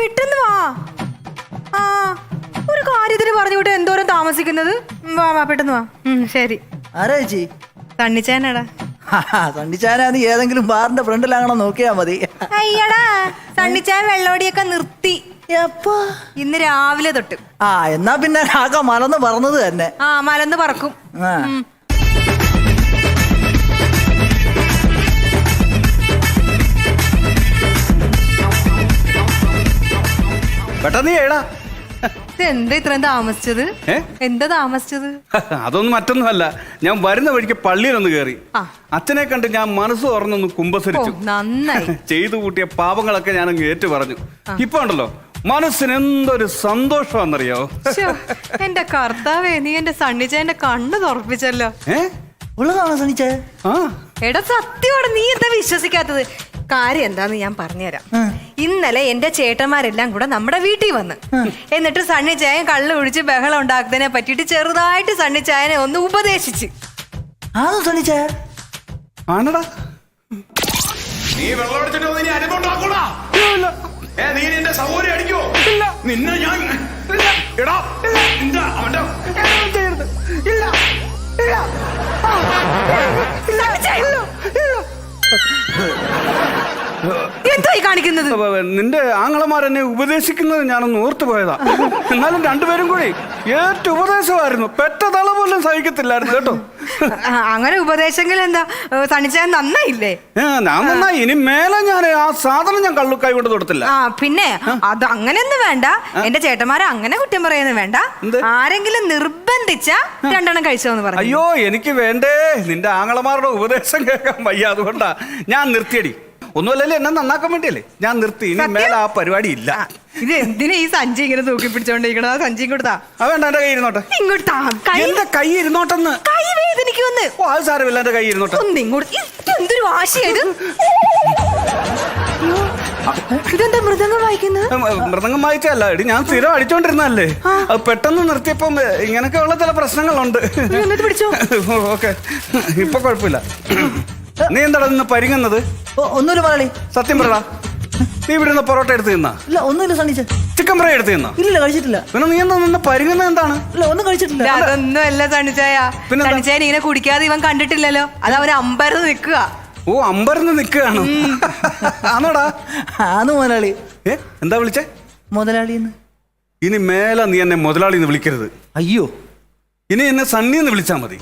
പെട്ടെന്ന് വാ. ആ ഒരു കാര്യത്തിന് പറഞ്ഞുവിട്ട് എന്തോരം താമസിക്കുന്നത്. വാ പെട്ടെന്ന് വാ. ശരി. ആരാ ചേച്ചി? സണ്ണിച്ചാനാടാ. സണ്ണിച്ചാനാ? നീ ഏതെങ്കിലും ബാറിന്റെ ഫ്രണ്ടിലാകണോ നോക്കിയാ മതി. അയ്യടാ, സണ്ണിച്ചാൻ വെള്ളോടിയൊക്കെ നിർത്തി ഇന്ന് രാവിലെ തൊട്ട്. എന്നാ പിന്നെ ആകെ മലന്ന് പറന്നത് തന്നെ. മലന്ന് പറക്കും. പെട്ടെന്ന് ഏടാ. എന്താ ഇത്രയും താമസിച്ചത്? എന്താ താമസിച്ചത്? അതൊന്നും മറ്റൊന്നുമല്ല, ഞാൻ വരുന്ന വഴിക്ക് പള്ളിയിലൊന്ന് കയറി. അച്ഛനെ കണ്ട് ഞാൻ മനസ്സ് തുറന്നൊന്ന് കുമ്പസരിച്ചു. നന്നായി. ചെയ്തു കൂട്ടിയ പാപങ്ങളൊക്കെ ഞാനങ്ങ് ഏറ്റു പറഞ്ഞു. ഇപ്പൊ ഉണ്ടല്ലോ മനസ്സിന് എന്തൊരു സന്തോഷമാണെന്നറിയോ? എന്റെ കർത്താവേ, നീ എന്റെ സണ്ണിച്ചേന്റെ കണ്ണ് തുറപ്പിച്ചല്ലോ. ഉള്ളതാണോ സണ്ണിച്ചേ? എടാ സത്യമാണ്, നീ എന്താ വിശ്വസിക്കാത്തത്? കാര്യം എന്താന്ന് ഞാൻ പറഞ്ഞുതരാം. ഇന്നലെ എന്റെ ചേട്ടന്മാരെല്ലാം കൂടെ നമ്മുടെ വീട്ടിൽ വന്ന് എന്നിട്ട് സണ്ണിച്ചായൻ കള്ളു കുടിച്ച് ബഹളം ഉണ്ടാക്കുന്നതിനെ പറ്റിയിട്ട് ചെറുതായിട്ട് സണ്ണിച്ചായനെ ഒന്ന് ഉപദേശിച്ച്. സണ്ണിച്ചേ ആണടാ. നീ വെള്ളം അടിച്ചിട്ട് നീ അനുഭവം നീ നിന്റെ സൗകര്യം അടിക്കോ? നിന്നെ ഞാൻ എടാ അവന്റെ എന്തായി കാണിക്കുന്നത്? നിന്റെ ആങ്ങളമാരെന്നെ ഉപദേശിക്കുന്നത് ഞാനൊന്ന് ഓർത്തു പോയതാ. എന്നാലും രണ്ടുപേരും കൂടി ഏറ്റവും ഉപദേശമായിരുന്നു. പെറ്റ തള പോലും സഹിക്കത്തില്ലായിരുന്നു കേട്ടോ. അങ്ങനെ ഉപദേശങ്ങൾ എന്താ സണ്ണിച്ചാൻ നന്നായില്ലേ? ഞാൻ നന്നായി. ഇനി മേലെ ഞാൻ ആ സാധനം ഞാൻ കൈ കൊണ്ട് തൊടത്തില്ല. പിന്നെ അത് അങ്ങനെയൊന്നും വേണ്ട. എന്റെ ചേട്ടന്മാരെ അങ്ങനെ കുറ്റം പറയുന്നത് വേണ്ട. ആരെങ്കിലും നിർബന്ധിച്ച രണ്ടെണ്ണം കഴിച്ചോന്ന് പറഞ്ഞു. അയ്യോ എനിക്ക് വേണ്ടേ, നിന്റെ ആങ്ങളമാരുടെ ഉപദേശം കേൾക്കാൻ വയ്യ. അതുകൊണ്ടാ ഞാൻ നിർത്തിയടി. ഒന്നുമല്ലല്ലേ, എന്നെ നന്നാക്കാൻ വേണ്ടിയല്ലേ ഞാൻ നിർത്തി. ഇനി മേലെ ആ പരിപാടി ഇല്ല. ഇത് എന്തിനാ ഈ സഞ്ചി ഇങ്ങനെ തൂക്കി പിടിച്ചോണ്ടിരിക്കണോ? ആ സഞ്ചിയും കൊടുത്താ. വേണ്ട, എന്റെ കൈ ഇരുന്നോട്ടെ. ഇങ്ങോട്ടാ. എന്റെ കൈ ഇരുന്നോട്ടെന്ന്. കൈ വേദനിക്കുമെന്ന്. ഓ അത് സാരമില്ല, എന്റെ കൈ ഇരുന്നോട്ടെ. എന്തൊരു വാശിയായത്. ഇതെന്താ മൃദംഗം വായിക്കുന്നത്? മൃദംഗം വായിച്ചല്ല എടി, ഞാൻ സ്ഥിരം അടിച്ചോണ്ടിരുന്നല്ലേ. അത് പെട്ടെന്ന് നിർത്തിയപ്പം ഇങ്ങനൊക്കെ ഉള്ള ചില പ്രശ്നങ്ങളുണ്ട്. പിടിച്ചോ. ഓക്കെ, ഇപ്പൊ കുഴപ്പമില്ല. നീ എന്താടാ നിന്ന് പരിങ്ങുന്നത്? ഒന്നുമില്ല പറയണേ. സത്യം പറടാ, നീ ഇവിടെ നിന്ന് പൊറോട്ട എടുത്ത് തിന്നാ? ഇല്ല ഒന്നുമില്ല സണ്ണിച്ചേ. ചിക്കൻ ഫ്രൈ എടുത്ത് തിന്നാ? ഇല്ല കഴിച്ചിട്ടില്ല. പിന്നെ നീ എന്താ നിന്ന് പരിങ്ങുന്നത് എന്താണ്? ഇല്ല ഒന്നും കഴിച്ചിട്ടില്ല. അതൊന്നും അല്ല സണ്ണിച്ചായ. സണ്ണിച്ചായൻ ഇങ്ങനെ കുടിക്കാതെ ഇവൻ കണ്ടിട്ടില്ലല്ലോ. അത് അവര് അമ്പരന്ന് നിക്കുക. ഓ അമ്പരന്ന് നിക്കുകയാണോ? ആണോടാ? ആന്ന് മുതലാളി. എന്താ വിളിച്ചേ? മുതലാളിന്ന്. ഇനി മേലെ നീ എന്നെ മുതലാളിന്ന് വിളിക്കരുത്. അയ്യോ, ഇനി എന്നെ സണ്ണിന്ന് വിളിച്ചാ മതി.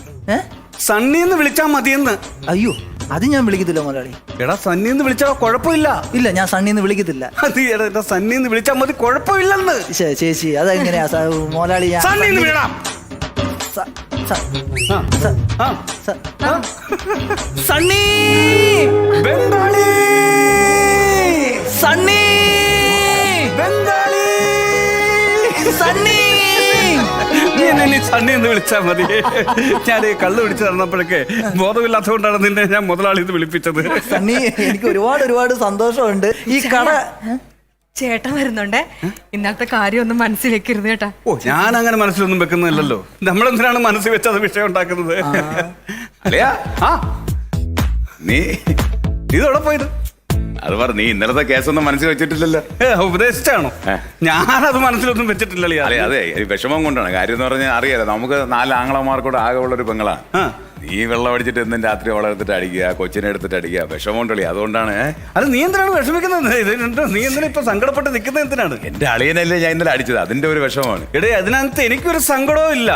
സണ്ണിന്ന് വിളിച്ചാ മതിയെന്ന്. അയ്യോ അത് ഞാൻ വിളിക്കത്തില്ല മുതലാളി. എടാ സണ്ണിന്ന് വിളിച്ചാ കുഴപ്പമില്ല. ഇല്ല ഞാൻ സണ്ണിന്ന് വിളിക്കത്തില്ല. അത് എടാ സണ്ണിന്ന് വിളിച്ചാ മതി, കുഴപ്പമില്ലെന്ന്. ചേച്ചി അതെങ്ങനെയാ മുതലാളി? സണ്ണിന്ന് വിളിക്കണം. സണ്ണി ബംഗാളി, സണ്ണി ബംഗാളി, സണ്ണി. നീ സണ്ണി എന്ന് വിളിച്ചാ മതി. ഞാൻ കള്ളു പിടിച്ച് തന്നപ്പോഴൊക്കെ ബോധമില്ലാത്തതുകൊണ്ടാണ് നിന്നെ ഞാൻ മുതലാളി എന്ന് വിളിപ്പിച്ചത്. സണ്ണി എനിക്ക് ഒരുപാട് സന്തോഷമുണ്ട്. ഈ കട ചേട്ടൻ വരുന്നുണ്ടേ. ഇന്നത്തെ കാര്യം ഒന്നും മനസ്സിൽ വെക്കരുത് കേട്ടാ. ഓ ഞാൻ അങ്ങനെ മനസ്സിലൊന്നും വെക്കുന്നില്ലല്ലോ. നമ്മളെന്തിനാണ് മനസ്സിൽ വെച്ചത് വിഷയം ഉണ്ടാക്കുന്നത്? അല്ലയാ നീ ഇതോടെ പോയത്? അത് പറ, നീ ഇന്നലത്തെ കേസൊന്നും മനസ്സിൽ വെച്ചിട്ടില്ലല്ലോ. ഉപദേശിച്ചാണോ? ഞാനത് മനസ്സിലൊന്നും വെച്ചിട്ടില്ലല്ലോ. അതെ അതെ, വിഷമം കൊണ്ടാണ്. കാര്യം എന്ന് പറഞ്ഞാൽ അറിയാലോ, നമുക്ക് 4 ആങ്ങളമാർക്കൂടെ ആകെ ഉള്ളൊരു പെങ്ങളാണ്. നീ വെള്ളം അടിച്ചിട്ട് എന്നും രാത്രി വളർത്തിട്ട് അടിക്കുക, കൊച്ചിനെ എടുത്തിട്ട് അടിക്കുക, വിഷമം ഉണ്ടല്ലേ. അതുകൊണ്ടാണ്. അത് നീ എന്തിനാണ് വിഷമിക്കുന്നത്? നീ എന്തിനാ ഇപ്പൊ സങ്കടപ്പെട്ട് നിൽക്കുന്നത്? എന്തിനാണ്? എന്റെ അളിയനല്ലേ ഞാൻ ഇന്നലെ അടിച്ചത്, അതിന്റെ ഒരു വിഷമമാണ്. എടേ അതിനകത്ത് എനിക്കൊരു സങ്കടവും ഇല്ല.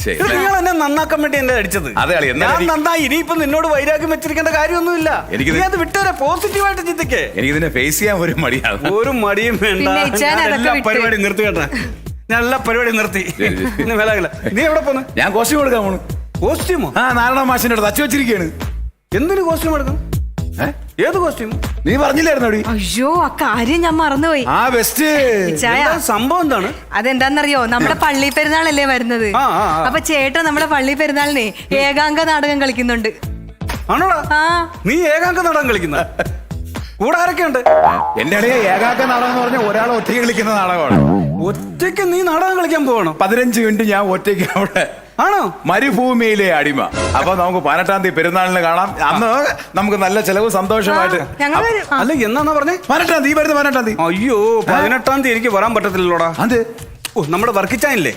നിങ്ങൾ എന്നെ നന്നാക്കാൻ വേണ്ടി എന്നെ അടിച്ചത്. അതെ അളി, ഞാൻ നന്നായി. ഇനിയിപ്പൊ നിന്നോട് വൈരാഗ്യം വെച്ചിരിക്കേണ്ട കാര്യമൊന്നുമില്ല. എനിക്ക് അത് വിട്ടേരെ, പോസിറ്റീവായിട്ട് ചിന്തിക്കേ. എനിക്കിതിനെ ഫേസ് ചെയ്യാൻ ഒരു മടിയാണ്. ഒരു മടിയും വേണ്ട. എല്ലാ പരിപാടി നിർത്തി കേട്ടാ. ഞാൻ എല്ലാ പരിപാടി നിർത്തി. നീ എവിടെ പോന്ന്? ഞാൻ കോസ്റ്റ്യൂം എടുക്കാൻ പോണു. കോസ്റ്റ്യൂമോ? നാരായണ മാഷിന്റെ അടുത്ത് തച്ചു വെച്ചിരിക്കുകയാണ്. എന്തിനു കോസ്റ്റ്യൂം എടുക്കണം? ഏത് കോസ്റ്റ്യൂം? നീ പറഞ്ഞില്ലായിരുന്നു? അയ്യോ ആ കാര്യം ഞാൻ മറന്നുപോയി. ആ ബെസ്റ്റ് സംഭവം എന്താണ്? അതെന്താന്നറിയോ, നമ്മുടെ പള്ളി പെരുന്നാളല്ലേ വരുന്നത്. അപ്പൊ ചേട്ടൻ നമ്മുടെ പള്ളി പെരുന്നാളിനെ ഏകാംഗ നാടകം കളിക്കുന്നുണ്ട്. ആണോടാ? നീ ഏകാംഗ നാടകം കളിക്കുന്ന? കൂടെ ആരൊക്കെയുണ്ട്? എന്റെ അളിയെ ഏകാംഗ നാടകം എന്ന് പറഞ്ഞാൽ ഒരാൾ ഒറ്റയ്ക്ക് കളിക്കുന്ന നാടകമാണ്. ഒറ്റയ്ക്ക് നീ നാടകം കളിക്കാൻ പോകണം? 15 മിനിറ്റ് ഞാൻ ഒറ്റയ്ക്ക് അവിടെ ആണോ? മരുഭൂമിയിലെ അടിമ. അപ്പൊ നമുക്ക് 18-ാം തീയതി പെരുന്നാളിന് കാണാം. അന്ന് നമുക്ക് നല്ല ചെലവ് സന്തോഷമായിട്ട്. അല്ല എന്നാ പറഞ്ഞേ? 18-ാം തീയതി വരുന്ന 18-ാം തീയതി. അയ്യോ 18-ാം തീയതി എനിക്ക് വരാൻ പറ്റത്തില്ലല്ലോടാ. അത് ഓ നമ്മുടെ വർക്കിച്ചായനില്ലേ,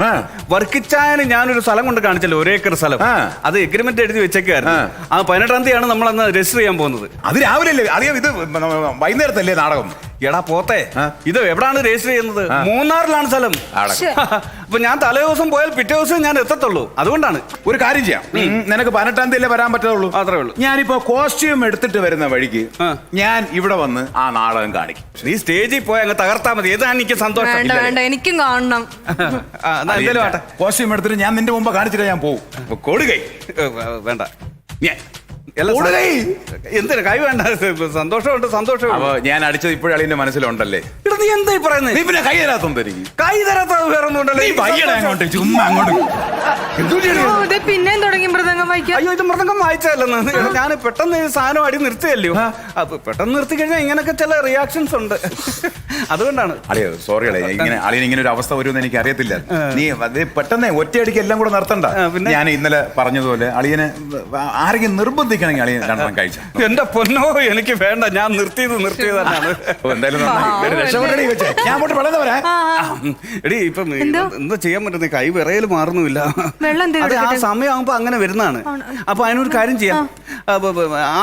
വർക്കിച്ചായന് ഞാനൊരു സ്ഥലം കൊണ്ട് കാണിച്ചല്ലോ, 1 ഏക്കർ സ്ഥലം. അത് എഗ്രിമെന്റ് എഴുതി വെച്ചേക്കായിരുന്നു. ആ 18-ാം തീയതിയാണ് നമ്മൾ അന്ന് രജിസ്റ്റർ ചെയ്യാൻ പോകുന്നത്. അത് രാവിലെ അല്ലേ? അധികം ഇത് വൈകുന്നേരത്തല്ലേ നാടകം? എടാ പോത്തെ, ഇത് എവിടാണ് രജിസ്റ്റർ ചെയ്യുന്നത്? മൂന്നാറിലാണ് സ്ഥലം. അപ്പൊ ഞാൻ തലേ ദിവസം പോയാൽ പിറ്റേ ദിവസം ഞാൻ എത്തത്തുള്ളൂ. അതുകൊണ്ടാണ് ഒരു കാര്യം ചെയ്യാം, നിനക്ക് 18-ാം തീയതി വരാൻ പറ്റുള്ളൂ. അത്രേ ഉള്ളൂ. ഞാനിപ്പോ കോസ്റ്റ്യൂം എടുത്തിട്ട് വരുന്ന വഴിക്ക് ഞാൻ ഇവിടെ വന്ന് ആ നാടകം കാണിക്കും. നീ സ്റ്റേജിൽ പോയി അങ്ങ് തകർത്താ മതി. ഏതാണ് എനിക്ക് സന്തോഷം. വേണ്ട എനിക്കും കാണണം. എന്തേലും ആട്ടെ. കോസ്റ്റ്യൂം എടുത്തിട്ട് ഞാൻ നിന്റെ മുമ്പ് കാണിച്ചിട്ട് ഞാൻ പോകും. കൊടുകൈ വേണ്ട. ഞാൻ കൊടുകൈ എന്തിനാ കൈ വേണ്ട. സന്തോഷമുണ്ട്, സന്തോഷം. അപ്പൊ ഞാൻ അടിച്ചത് ഇപ്പോഴും അളിന്റെ മനസ്സിലുണ്ടല്ലേ? നീ എന്തായി പറയുന്നത്? നീ പിന്നെ കൈ തരാത്തോണ്ട് കൈ തരാത്ത വേറെ ഒന്നും അങ്ങോട്ട് ചുമ്മാ അങ്ങോട്ട്. പിന്നെയും തുടങ്ങി മൃദംഗം വായിക്കാം. അയ്യോ ഇത് മൃദംഗം വായിച്ചല്ലെന്ന്. ഞാൻ പെട്ടെന്ന് ഈ സാധനം അടി നിർത്തിയല്ലോ. അപ്പൊ പെട്ടെന്ന് നിർത്തി കഴിഞ്ഞാൽ ഇങ്ങനൊക്കെ ചില റിയാക്ഷൻസ് ഉണ്ട്. അതുകൊണ്ടാണ്. അളിയോ സോറി അളിയ, ഇങ്ങനെ അളിയൻ ഇങ്ങനെ ഒരു അവസ്ഥ വരുമെന്ന് എനിക്ക് അറിയത്തില്ല. നീ അത് പെട്ടെന്ന് ഒറ്റയടിക്ക് എല്ലാം കൂടെ നിർത്തണ്ട. ഞാൻ ഇന്നലെ പറഞ്ഞതുപോലെ അളിയനെ ആരെങ്കിലും നിർബന്ധിക്കണമെങ്കിൽ അളിയൻ 2 കഴിച്ച. എന്റെ പൊന്നോ എനിക്ക് വേണ്ട, ഞാൻ നിർത്തിയതാണ്. എന്തായാലും ഞാൻ അങ്ങോട്ട് വളർന്നു വരാം. എടി ഇപ്പൊ എന്താ ചെയ്യാൻ പറ്റുന്ന, കൈ വിറയൽ മാറുന്നില്ല. അത് ആ സമയമാകുമ്പോ അങ്ങനെ വരുന്നതാണ്. അപ്പൊ അതിനൊരു കാര്യം ചെയ്യാം,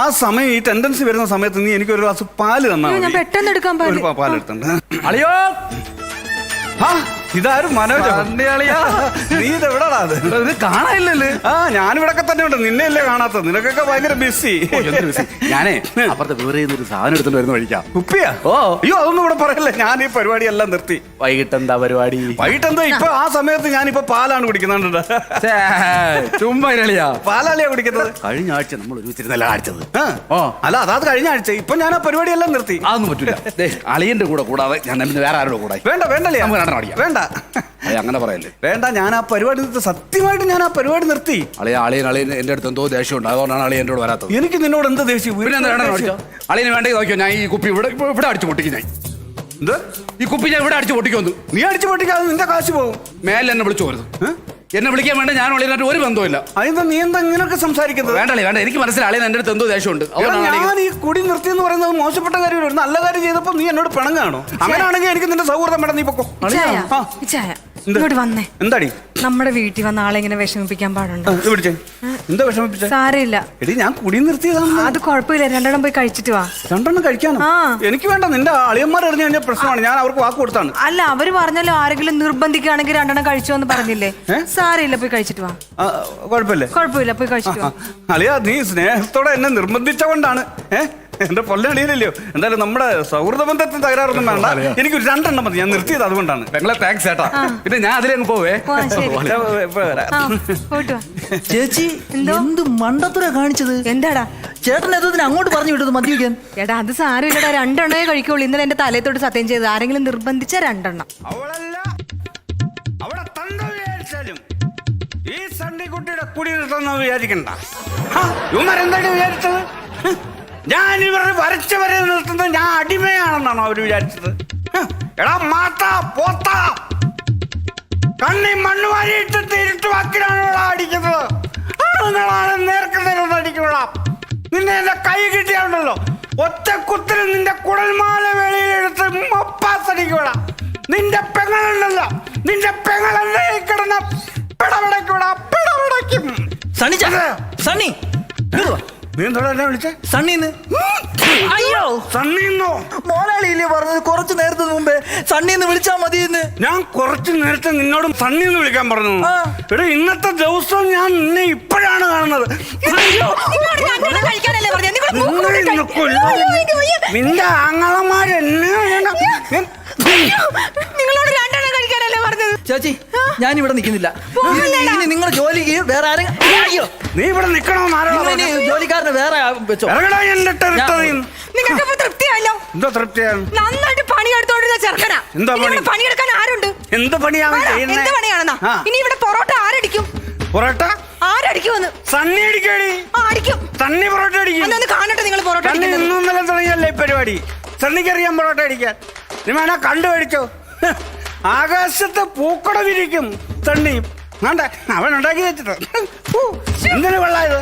ആ സമയം ഈ ടെൻഡൻസി വരുന്ന സമയത്ത് നീ എനിക്ക് 1 ഗ്ലാസ് പാല് തന്നാ മതി. പെട്ടെന്ന് എടുക്കാൻ പാലെടുത്തുണ്ട്. അളിയോ ഇതാരും മനോജ, നീ ഇത് എവിടാടാ? ഇത് കാണാനില്ലല്ലേ? ഞാനിവിടൊക്കെ തന്നെ ഉണ്ട്. നിന്നെയല്ലേ കാണാത്തത്? നിനക്കൊക്കെ ഭയങ്കര ബിസി. ഞാനേ അപ്പുറത്തെ വേറെ ഒരു സാധനം എടുത്തോണ്ട് വരുന്ന വഴിക്കാം. കുപ്പിയാ? അയ്യോ അതൊന്നും ഇവിടെ പറയല്ലേ. ഞാൻ ഈ പരിപാടി എല്ലാം നിർത്തി. വൈകിട്ട് എന്താ പരിപാടി? വൈകിട്ട് എന്താ ഇപ്പൊ ആ സമയത്ത് ഞാനിപ്പോ പാലാണ് കുടിക്കുന്നുണ്ട്. ചുമ്മാ പാലാളിയാ കുടിക്കുന്നത്. കഴിഞ്ഞ ആഴ്ച നമ്മൾ ഒരുമിച്ചിരുന്നല്ല കാണിച്ചത്. അല്ല അതാത് കഴിഞ്ഞ ആഴ്ച. ഇപ്പൊ ഞാൻ ആ പരിപാടി എല്ലാം നിർത്തി. അതൊന്നും പറ്റൂല. അളിയന്റെ കൂടെ കൂടാതെ ഞാൻ വേറെ ആരുടെ കൂടെ വേണ്ടല്ലേ? വേണ്ട അങ്ങനെ പറയല്ലേ. വേണ്ട, ഞാൻ ആ പരിപാടി നിർത്തി. സത്യമായിട്ട് ഞാൻ ആ പരിപാടി നിർത്തി. അളിയൻ എന്റെ അടുത്ത് എന്തോ ദേഷ്യമുണ്ട്. അതുകൊണ്ടാണ് അളിയൻ എന്നോട് വരാത്തത്. എനിക്ക് നിന്നോട് എന്ത് ദേഷ്യം? അളിയന് വേണ്ടെങ്കിൽ നോക്കിയോ, ഞാൻ ഈ കുപ്പി ഇവിടെ അടിച്ചു പൊട്ടിക്കും. ഞാൻ ഈ കുപ്പി ഞാൻ ഇവിടെ അടിച്ചു പൊട്ടിക്കൊന്നു. നീ അടിച്ചു പൊട്ടിക്കാതെ നിന്റെ കാശ് പോകും. മേലെ എന്നെ വിളിച്ചു പോരുത്. എന്നെ വിളിക്കാൻ വേണ്ട. ഞാൻ അളിയനായിട്ട് ഒരു ബന്ധമില്ല. അതെന്താ നീ എന്താ ഇങ്ങനെയൊക്കെ സംസാരിക്കുന്നത്? വേണ്ട എനിക്ക് മനസ്സിലായി അളിയൻ എന്റെ അടുത്ത് എന്തോ ദേഷ്യമുണ്ട്. ഞാൻ ഈ കുടി നിർത്തി എന്ന് പറയുന്നത് മോശപ്പെട്ട കാര്യമല്ല. ഒരു നല്ല കാര്യം ചെയ്തപ്പോ നീ എന്നോട് പിണങ്ങാണോ? അങ്ങനെയാണെങ്കിൽ എനിക്ക് നിന്റെ സൗഹൃദം വേണ്ട. നീ പൊക്കോ. ഇങ്ങോട്ട് വന്നേ. എന്താടി നമ്മുടെ വീട്ടിൽ വന്ന ആളെ ഇങ്ങനെ വിഷമിപ്പിക്കാൻ പാടുണ്ടോ? എന്താ വിഷമിപ്പിച്ച? സാരമില്ല. എടി ഞാൻ കുടി നിർത്തിയതാണ്. അത് കുഴപ്പമില്ല. 2 പോയി കഴിച്ചിട്ട് വാ. 2 കഴിക്കാനോ? എനിക്ക് വേണ്ട. നിന്റെ അളിയന്മാർ അറിഞ്ഞു കഴിഞ്ഞാൽ പ്രശ്നമാണ്. ഞാൻ അവർക്ക് വാക്ക് കൊടുത്താണ്. അല്ല അവര് പറഞ്ഞല്ലോ ആരെങ്കിലും നിർബന്ധിക്കുകയാണെങ്കിൽ 2 കഴിച്ചോ എന്ന് പറഞ്ഞില്ലേ? സാരമില്ല, പോയി കഴിച്ചിട്ട് വാ. കുഴപ്പമില്ല പോയി കഴിച്ചിട്ട് വാ. അളിയാ നീ സ്നേഹത്തോടെ എന്നെ നിർബന്ധിച്ചുകൊണ്ടാണ്. എന്റെ പൊല്ലടിയില്ലല്ലോ. എന്തായാലും നമ്മുടെ സൗഹൃദ ബന്ധത്തിന് തകരാറൊന്നും വേണ്ട. എനിക്ക് 2 മതി. ഞാൻ നിർത്തിയത് അതുകൊണ്ടാണ്. നിങ്ങളെ താങ്ക്സ് ചേട്ടാ. പിന്നെ ഞാൻ അതിലങ്ങ് പോവേ. ചേച്ചി എന്ത് മണ്ടത്തുര കാണിച്ചത്? എന്താടാ ചേട്ടൻ എന്തോത്തിന് അങ്ങോട്ട് പറഞ്ഞു വിട്ടത് മദ്യപിക്കാൻ? എടാ അത് സാരമില്ലടാ. 2 കഴിക്കുള്ളൂ. ഇന്നലെ എന്റെ തലയത്തോട്ട് സത്യം ചെയ്ത് ആരെങ്കിലും നിർബന്ധിച്ച 2. അവിടെ വിചാരിച്ചാലും ഈ സണ്ണിക്കുട്ടിയുടെ കുടി നിർത്തുന്ന വിചാരിക്കണ്ട. ഇവന്മാരെന്താണ് വിചാരിച്ചത്? ഞാൻ ഇവരെ വരച്ച് വരെ നിർത്തുന്നത് ഞാൻ അടിമയാണെന്നാണോ അവര് വിചാരിച്ചത്? എടാ മാത്താ പോത്താ, കണ്ണി മണ്ണ് വാരിയിട്ടിട്ട് ഇരുട്ടുവാക്കിനാണോ അടിക്കുന്നത്? നേർക്കുന്നതിനൊന്നും അടിക്കണോളാം. നിന്നെ എന്റെ കൈ കിട്ടിയാണല്ലോ ഒറ്റ കുത്തിന് നിന്റെ കുടൽമാല വെളിയിലെടുത്ത് മപ്പാസടിക്കൂടാ. നിന്റെ പെങ്ങളുണ്ടല്ലോ, നിന്റെ പെങ്ങളെ കിടന്ന പിടപെടക്കൂടാ, പിടപെടയ്ക്കും. സണ്ണി നീ എന്താ എന്നെ വിളിച്ചേ? സണ്ണിന്ന്. അയ്യോ സണ്ണിന്നോ? മോലാളിയില്ലേ പറഞ്ഞത് കുറച്ചു നേരത്തിന് മുമ്പേ സണ്ണിന്ന് വിളിച്ചാ മതിയെന്ന്. ഞാൻ കുറച്ചു നേരത്തെ നിന്നോട് സണ്ണിന്ന് വിളിക്കാൻ പറഞ്ഞു. എടാ ഇന്നത്തെ ദിവസം ഞാൻ നിന്നെ ഇപ്പോഴാണ് കാണുന്നത്. നിന്റെ ആങ്ങളമാരെന്നെ നിങ്ങളോട് 2 കഴിക്കാനല്ലേ പറഞ്ഞത്? ചേച്ചി ഞാൻ ഇവിടെ നിൽക്കുന്നില്ല. നിങ്ങൾ ജോലിക്ക് വേറെ ആരെങ്കിലും നീ ഇവിടെ നിക്കണോ? ജോലിക്കാരന് വേറെ വെച്ചോ. നിങ്ങൾക്ക് തൃപ്തിയായല്ലോ? എന്താ തൃപ്തിയാണ്? നന്നായിട്ട് പണിയെടുത്തോണ്ടിരുന്ന ചെറുക്കനാ. എന്താ പണി? പണിയെടുക്കാൻ ആരുണ്ട്? എന്ത് പണിയാണ്? എന്ത് പണിയാണെന്നാ? ഇനി ഇവിടെ പൊറോട്ട ആരടിക്കും? പൊറോട്ട ആരടിക്കുമെന്ന്? സണ്ണി അടിക്കടി. അടിക്കും. സണ്ണി പൊറോട്ട അടിക്കും. അതൊന്ന് കാണട്ടെ നിങ്ങൾ പൊറോട്ട ഇന്നും ഇന്നലെ തുടങ്ങിയല്ലേ ഈ പരിപാടി. സണ്ണിക്കറിയാൻ പൊറോട്ട അടിക്കാൻ. നീ വേണ കണ്ടുപിടിച്ചോ. ആകാശത്ത് പൂക്കട വിരിക്കും സണ്ണി. വേണ്ട അവൻ ഉണ്ടാക്കി വെച്ചിട്ട് എന്തിനു കൊള്ളായത്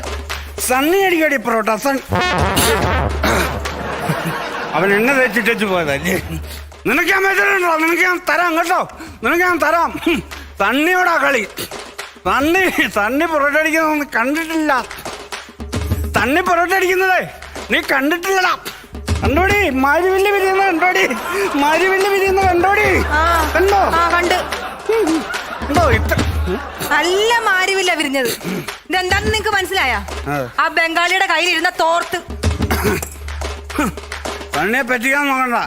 സണ്ണി അടിക്കടി പൊറോട്ട അവൻ എണ്ണ തേച്ചിട്ടു പോയതല്ലേ. നിനക്ക് ഞാൻ വെച്ചിട്ടുണ്ടോ? നിനക്ക് ഞാൻ തരാം കേട്ടോ, നിനക്ക് ഞാൻ തരാം. തണ്ണിയോടാ കളി. തണ്ണി പൊറോട്ട അടിക്കുന്നതൊന്നും കണ്ടിട്ടില്ല. തണ്ണി പൊറോട്ട അടിക്കുന്നതേ നീ കണ്ടിട്ടില്ലടാ. കണ്ടോടി മാരിവില്ല് വിരിയുന്നത് കണ്ടോടി, മാരിവില്ല് വിരിയുന്നത് കണ്ടോടി. കണ്ടോ? കണ്ട്. കണ്ടോ? ഇത്ര നല്ല മാരിവില്ല വിരിഞ്ഞത്. ഇതെന്താന്ന് നിങ്ങക്ക് മനസ്സിലായ? ആ ബംഗാളിയുടെ കയ്യിലിരുന്ന തോർത്ത്. തണ്ണിയെ പറ്റിക്കാൻ നോക്കണ്ട.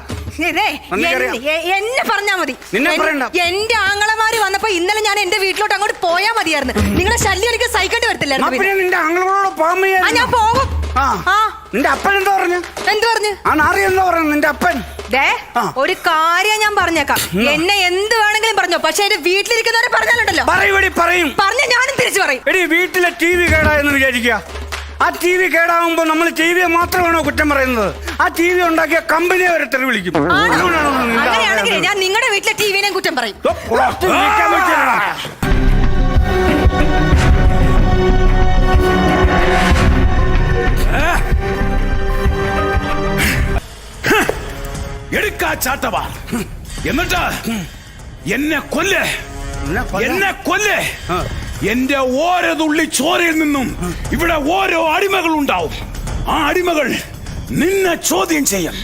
എന്നെ പറഞ്ഞാ മതി. എന്റെ ആങ്ങളമാര് വന്നപ്പോ ഇന്നലെ ഞാൻ എന്റെ വീട്ടിലോട്ട് അങ്ങോട്ട് പോയാ മതിയായിരുന്നു. നിങ്ങളെ ശല്യം എനിക്ക് സഹിക്കേണ്ടി വരത്തില്ലായിരുന്നു. നിന്റെ ആങ്ങളോട് ഞാൻ പോകും. നിന്റെ അപ്പൻ എന്താ പറഞ്ഞു? എന്ത് പറഞ്ഞു? എന്താ പറഞ്ഞു നിന്റെ അപ്പൻ? ഒരു കാര്യം ഞാൻ പറഞ്ഞേക്കാം. എന്നെ എന്ത് വേണമെങ്കിലും പറഞ്ഞോ, പക്ഷെ എന്റെ വീട്ടിലിരിക്കുന്നവരെ പറഞ്ഞാലുണ്ടല്ലോ പറയും. പറഞ്ഞ ഞാനും തിരിച്ചു പറയും. എടി വീട്ടിലെ TV കേടായെന്ന് വിചാരിക്കുക. ആ TV കേടാവുമ്പോ നമ്മൾ TVയെ മാത്രമാണോ കുറ്റം പറയുന്നത്? ആ TV ഉണ്ടാക്കിയ കമ്പനിയെ വരെ തെറി വിളിക്കും. അങ്ങനെയാണെങ്കിൽ ഞാൻ നിങ്ങളുടെ വീട്ടിലെ ടിവിനെ കുറ്റം പറയും. എടുക്കാ ചാട്ടവാ എന്നിട്ട് എന്നെ കൊല്ല്. എന്റെ ഓരോ തുള്ളി ചോരയിൽ നിന്നും ഇവിടെ ഓരോ അടിമകൾ ഉണ്ടാവും. ആ അടിമകൾ നിന്നെ ചോദ്യം ചെയ്യും.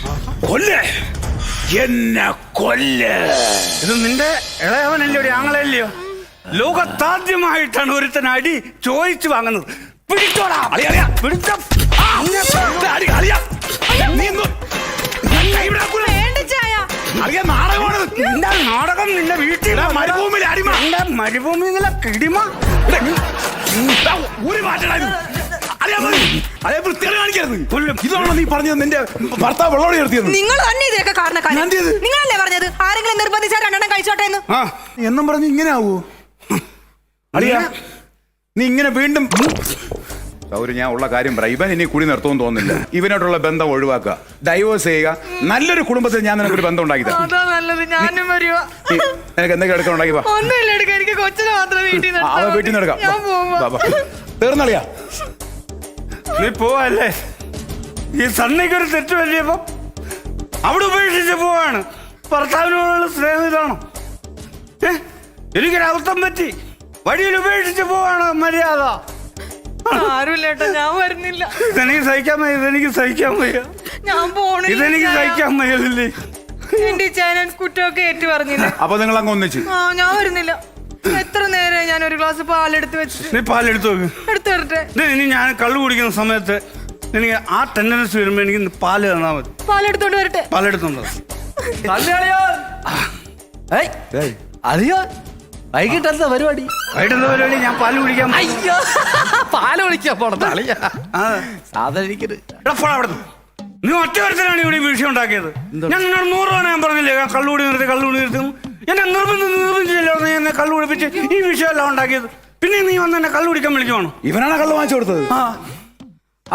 എന്നെ കൊല്ല്. ഇത് നിന്റെ ഇളയവനല്ലേ, ഒരു ആങ്ങളല്ലയോ? ലോകത്താദ്യമായിട്ടാണ് ഒരുത്തൻ അടി ചോദിച്ചു വാങ്ങുന്നത്. പിടിച്ചോടാ പിടിച്ചോ. നാടകം നിന്റെ വീട്ടിൽ മരുഭൂമിയിലെ അടിമ. മരുഭൂമിയിലെ കിടിമ. ഇതാണോ നീ പറഞ്ഞത്? നിന്റെ ഭർത്താവ് വെള്ളോടി നിർത്തിയത് നിങ്ങൾ തന്നെ ഇതിനൊക്കെ കാരണക്കാരൻ. നിങ്ങളല്ലേ പറഞ്ഞത് ആരെങ്കിലും നിർബന്ധിച്ചാൽ രണ്ടെണ്ണം കഴിച്ചോട്ടെ എന്ന്? എന്നും പറഞ്ഞ് ഇങ്ങനെ ആവൂ? അറിയാ നീ ഇങ്ങനെ വീണ്ടും സൗര് ഞാൻ ഉള്ള കാര്യം പറ. ഇവൻ ഇനി കുടി നിർത്തുമെന്ന് തോന്നുന്നില്ല. ഇവനോട്ടുള്ള ബന്ധം ഒഴിവാക്കുക, ഡൈവോഴ്സ് ചെയ്യുക. നല്ലൊരു കുടുംബത്തിൽ ഞാൻ നിനക്കൊരു ബന്ധം ഉണ്ടാക്കി തരാം. നിനക്ക് എന്തൊക്കെ എടുക്കാൻ ഉണ്ടാക്കി എനിക്ക് കൊച്ചിനെ മാത്രം വീട്ടിൽ വീട്ടിൽ നിന്ന് എടുക്കാം. തീർന്നളിയാ നീ പോവല്ലേ? ഈ സണ്ണിക്കൊരു തെറ്റ് പറ്റിയപ്പോ അവിടെ ഉപേക്ഷിച്ച് പോവാണ്. ഭർത്താവിനോടുള്ള സ്നേഹം ഇതാണോ? എനിക്കൊരബദ്ധം പറ്റി, വഴിയിൽ ഉപേക്ഷിച്ച് പോവാണ് മര്യാദ. ആരുമില്ലേട്ടാ, ഞാൻ വരുന്നില്ല. ഇതെനിക്ക് സഹിക്കാൻ വയ്യ, ഞാൻ പോണില്ല. ഇതെനിക്ക് സഹിക്കാൻ വയ്യല്ലേ. എന്റെ ചാനൽ കുറ്റമൊക്കെ ഏറ്റു പറഞ്ഞില്ല. അപ്പൊ നിങ്ങൾ അങ്ങ് ഒന്നിച്ചു. ഞാൻ വരുന്നില്ല. എത്ര നേരം ഞാൻ ഒരു ഗ്ലാസ് പാലെടുത്ത് വെച്ചിട്ട്. നീ പാലെടുത്ത് നോക്ക്. എടുത്തു വരട്ടെ. ഇനി ഞാൻ കള്ളു കുടിക്കുന്ന സമയത്ത് എനിക്ക് ആ ടെൻഡൻസി വരുമ്പോ എനിക്ക് പാല് തന്നാ മതി. പാലെടുത്തോണ്ട് വരട്ടെ. പാലെടുത്തോണ്ടോ? വൈകിട്ടെന്താ പരിപാടി? വൈകിട്ടെന്താ പരിപാടി? ഞാൻ പാല് കുടിക്കാൻ. അയ്യോ, പാല് കുടിക്കാൻ പോണത് സാധാരണ. നീ ഒറ്റ വരത്തിലാണ് ഇവിടെ ഈ വിഷയം ഉണ്ടാക്കിയത്. ഞാൻ നിന്നോട് 100 തവണ ഞാൻ പറഞ്ഞില്ലേ കള്ളുകൂടി നിർത്തും. എന്നെ നിർബന്ധിച്ചില്ലോ നീ എന്നെ കള്ളു കുടിപ്പിച്ച് ഈ വിഷയമെല്ലാം ഉണ്ടാക്കിയത്. പിന്നെ നീ വന്ന് എന്നെ കള്ളു കുടിക്കാൻ വിളിക്കുവാണോ? ഇവനാണ് കള്ളു വാങ്ങിച്ചു കൊടുത്തത്.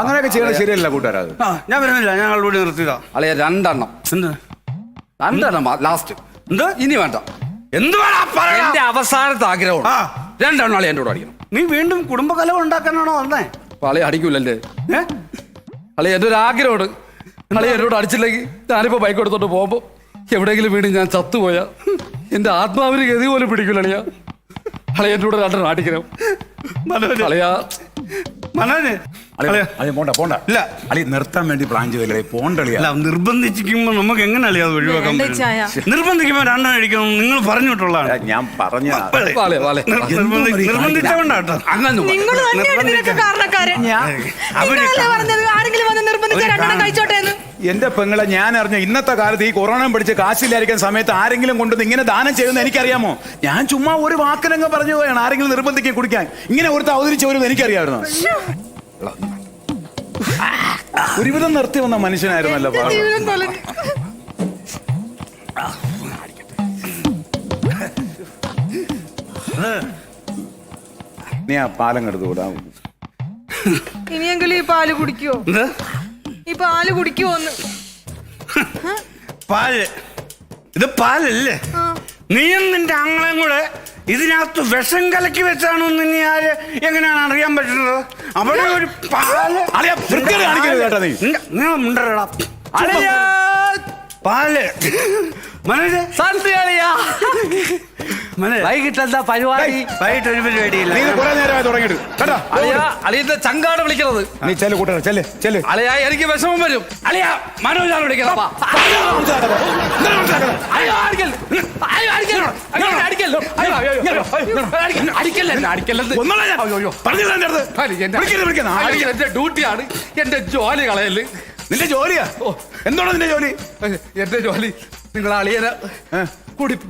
അങ്ങനെയൊക്കെ ചെയ്യണത് ശരിയല്ല കൂട്ടുകാരാ. ഞാൻ വരുന്നില്ല, ഞാൻ കള്ളുകൂടി നിർത്തിയതാ. അളിയ 2 എണ്ണം. എന്ത് 2 എണ്ണം ലാസ്റ്റ്? എന്ത് ഇനി വേണ്ട. എന്ത് എന്റെ അവസാനത്തെ ആഗ്രഹമാണ് 2 എണ്ണം അളിയ എന്റെ കൂടെ അടിക്കണം. നീ വീണ്ടും കുടുംബകലം ഉണ്ടാക്കാനാണോ വന്നേ? അളിയ അടിക്കൂലല്ലേ? അളിയ എന്റെ ഒരു ആഗ്രഹമാണ്. അളിയ എന്നോട് അടിച്ചില്ലെങ്കിൽ ഞാനിപ്പോ ബൈക്ക് എടുത്തോണ്ട് പോകുമ്പോ എവിടെയെങ്കിലും വീട് ഞാൻ ചത്തുപോയാ എന്റെ ആത്മാവിന് ഗതി പോലും പിടിക്കൂല. അളിയ എന്റെ കൂടെ 2 എണ്ണം അടിക്കണം. അളിയ പോണ്ട ഇല്ല അളി നിർത്താൻ വേണ്ടി പ്ലാൻ ചെയ്തല്ലേ പോണ്ടളിയാ. നിർബന്ധിക്കുമ്പോ നമുക്ക് എങ്ങനെ അളിയാ ഒഴിവാക്കാൻ? നിർബന്ധിക്കുമ്പോ 2 എണ്ണം അടിക്കണം നിങ്ങൾ പറഞ്ഞിട്ടുള്ളതാണ്. ഞാൻ പറഞ്ഞ നിർബന്ധിച്ചോണ്ടാട്ടോ. എന്റെ പെങ്ങളെ ഞാൻ അറിഞ്ഞ ഇന്നത്തെ കാലത്ത് ഈ കൊറോണ പിടിച്ച് കാശില്ലായിരിക്കുന്ന സമയത്ത് ആരെങ്കിലും കൊണ്ടുവന്ന് ഇങ്ങനെ ദാനം ചെയ്യുന്ന എനിക്കറിയാമോ? ഞാൻ ചുമ്മാ ഒരു വാക്കിലങ്ങ് പറഞ്ഞു പോയാണ്. ആരെങ്കിലും നിർബന്ധിക്കാൻ കുടിക്കാൻ ഇങ്ങനെ ഒരുത്ത അവതരിച്ചു വരുമെന്ന് എനിക്കറിയാമായിരുന്നു. ഒരുവിധം നിർത്തി വന്ന മനുഷ്യനായിരുന്നല്ലോ. നീ ആ പാലം കെടുത്തുകൂടാ. ഇനിയെങ്കിലും ഈ പാല് കുടിക്കുവോ? ഈ പാല് കുടിക്കുവോന്ന്? പാല് ഇത് പാലല്ലേ? നീയും നിന്റെ ആങ്ങളെയും കൂടെ ഇതിനകത്ത് വിഷം കലക്കി വെച്ചാണോ ഇനി ആര് എങ്ങനെയാണ് അറിയാൻ പറ്റുന്നത്? അവിടെ ഒരു പാല് അളിയ വൃത്തികേട് കാണിക്കരുത് കേട്ടോ നീ. നിങ്ങൾ മുണ്ടടാ. പാല് മനോജ് സന്ധ്യളിയാ വൈകിട്ട് എന്താ പരിപാടി? വൈകിട്ട് ഒരു പരിപാടിയില്ല. നീ ഇത് കുറെ നേരമായി തുടങ്ങിയിട്ട് കേട്ടോ. അളിയാ അളിയന്റെ ചങ്കാണ് വിളിക്കുന്നത്. നീ ചെല്ല് കൂട്ടണം, ചെല്ല് ചെല്ല്. അളിയാ എനിക്ക് വിഷമം വരും. അളിയാ മനോജാണ് വിളിക്കുന്നത്. വാ. അയ്യോ, അടിക്കല്ല്. അയ്യോ, അടിക്കല്ല്. അയ്യോ, അടിക്കല്ല്. അയ്യോ, അയ്യോ, അയ്യോ. അടിക്കല്ല് എന്നെ, അടിക്കല്ലെന്ന്. ഒന്നുമില്ല ഞാൻ. അയ്യോ. പറഞ്ഞില്ല എൻ്റെ അടുത്ത്. വിളിക്കരുത്, വിളിക്കരുത്. അളിയ, എന്റെ ഡ്യൂട്ടിയാണ്. എന്റെ ജോലി കളയല്. നിന്റെ ജോലിയാ? എന്താണോ നിന്റെ ജോലി? എന്റെ ജോലി നിങ്ങൾ അളിയനെ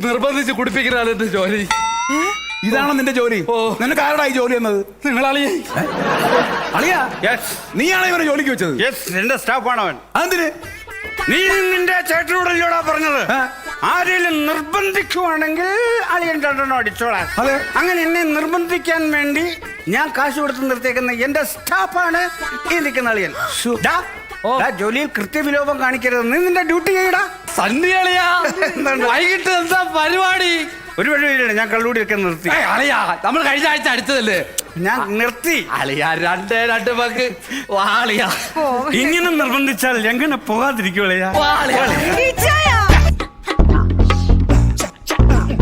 നിർബന്ധിച്ച് കുടിപ്പിക്കുന്നതാണ് എന്റെ ജോലി. ഇതാണോ നിന്റെ ജോലി? ഓ. നിനക്ക് ആരുടെ ഈ ജോലി എന്നത്? നിങ്ങൾ അളിയ അളിയാ, നീയാണോ ഇവനെ ജോലിക്ക് വെച്ചത്? എന്റെ സ്റ്റാഫാണ് അവൻ. അതെന്തിന്? നീ നിന്റെ ചേട്ടനോടല്ലോടാ പറഞ്ഞത് ആരെങ്കിലും നിർബന്ധിക്കുവാണെങ്കിൽ അളിയൻ രണ്ടെണ്ണം അടിച്ചോളാം. അതെ. അങ്ങനെ എന്നെ നിർബന്ധിക്കാൻ വേണ്ടി ഞാൻ കാശ് കൊടുത്ത് നിർത്തിയേക്കുന്ന എന്റെ സ്റ്റാഫാണ് ഈ നിൽക്കുന്ന അളിയൻ. ഡാ, ഡാ, ജോലിയിൽ കൃത്യവിലോപം കാണിക്കരുത്. നീ നിന്റെ ഡ്യൂട്ടി ചെയ്യടാ. സന്ധ്യളിയാ വൈകിട്ട് എന്താ പരിപാടി? ഒരു വഴിയില്ല, ഞാൻ കള്ളൂടിയൊക്കെ നിർത്തി. അളിയാ നമ്മൾ കഴിഞ്ഞ ആഴ്ച അടിച്ചതല്ലേ? ഞാൻ നിർത്തി. അളിയാ രണ്ട് പേർക്ക് വാളിയാ ഇങ്ങനെ നിർബന്ധിച്ചാൽ എങ്ങനെ പോകാതിരിക്കുവളിയാ? വാളിയാ ഈ